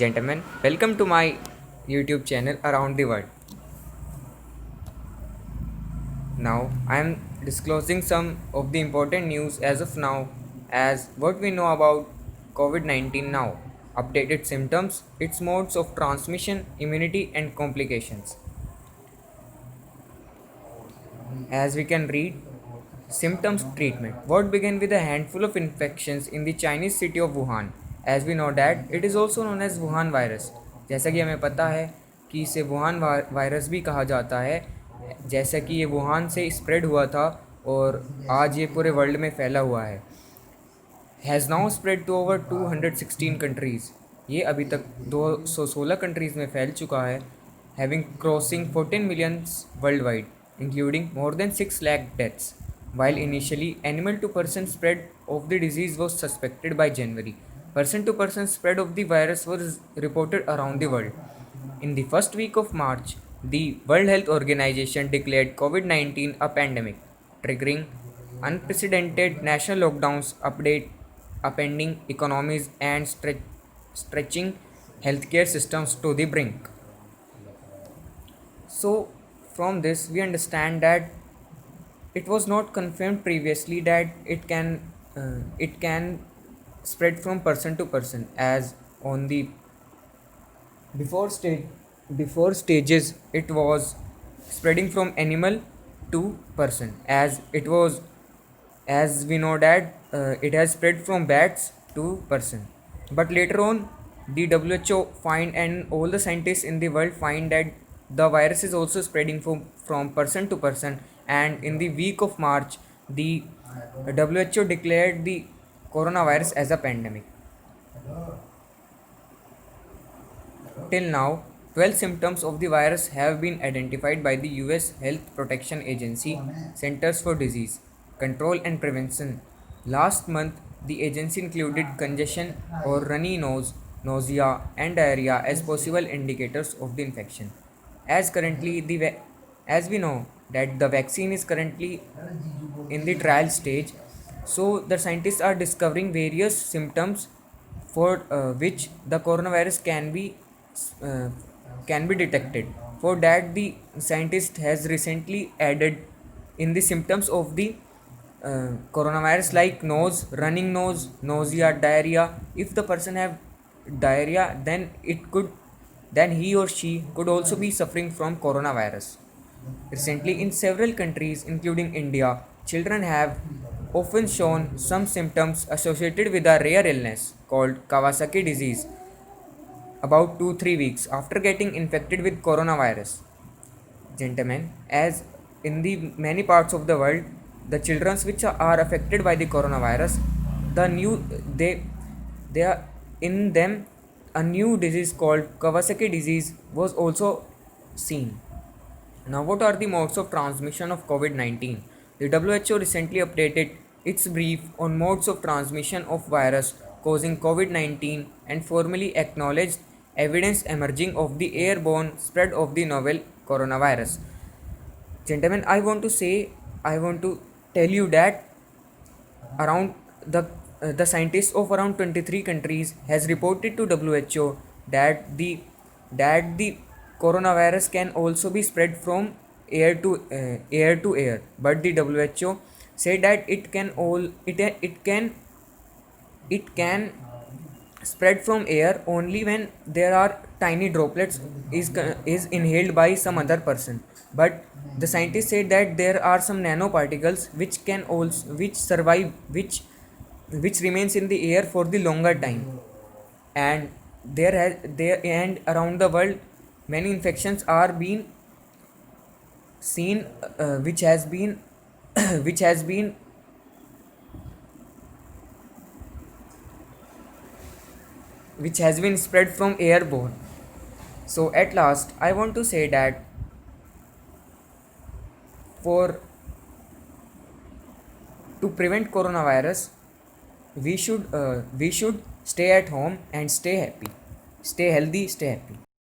Gentlemen, welcome to my YouTube channel Around the World. Now, I am disclosing some of the important news as of now, as what we know about COVID 19 now, updated symptoms, its modes of transmission, immunity, and complications. As we can read, symptoms treatment. What began with a handful of infections in the Chinese city of Wuhan. As we know that it is also known as Wuhan virus. जैसा कि हमें पता है कि इसे Wuhan virus भी कहा जाता है, जैसा कि ये वुहान से स्प्रेड हुआ था और आज ये पूरे वर्ल्ड में फैला हुआ है. Has now spread to over 216 countries. ये अभी तक 216 कंट्रीज़ में फैल चुका है, having crossing 14 millions world wide, including more than 6 lakh deaths. While initially animal to person spread of the disease was suspected by January, person to person spread of the virus was reported around the world. In the first week of March, the World Health Organization declared COVID 19 a pandemic, triggering unprecedented national lockdowns, upending economies, and stretching healthcare systems to the brink. So, from this, we understand that it was not confirmed previously that it can spread from person to person, as on the before stage before stages it was spreading from animal to person, as we know that it has spread from bats to person. But later on, the WHO find and all the scientists in the world find that the virus is also spreading from person to person, and in the week of March, the WHO declared the coronavirus as a pandemic. Till now, 12 symptoms of the virus have been identified by the US Health Protection Agency Centers for Disease Control and Prevention. Last month, the agency included congestion or runny nose, nausea, and diarrhea as possible indicators of the infection. As currently as we know that the vaccine is currently in the trial stage, so the scientists are discovering various symptoms for which the coronavirus uh, can be detected. For that, the scientist has recently added in the symptoms of the coronavirus like nose, running nose, nausea, diarrhea. If the person have diarrhea, then he or she could also be suffering from coronavirus. Recently, in several countries, including India, children have often shown some symptoms associated with a rare illness called Kawasaki disease about 2-3 weeks after getting infected with coronavirus. Gentlemen, as in the many parts of the world, the children which are affected by the coronavirus, the new they are in them a new disease called Kawasaki disease was also seen. Now, what are the modes of transmission of COVID 19? The WHO recently updated its brief on modes of transmission of virus causing COVID 19 and formally acknowledged evidence emerging of the airborne spread of the novel coronavirus. Gentlemen, I want to tell you that around the scientists of around 23 countries has reported to WHO that the coronavirus can also be spread from air to air, but the WHO said that it can spread from air only when there are tiny droplets is inhaled by some other person. But the scientists said that there are some nanoparticles which survive, which remains in the air for the longer time, and there and around the world many infections are being seen, which has been which has been which has been spread from airborne. So at last, I want to say that for to prevent coronavirus, we should stay at home and stay happy, stay healthy, stay happy.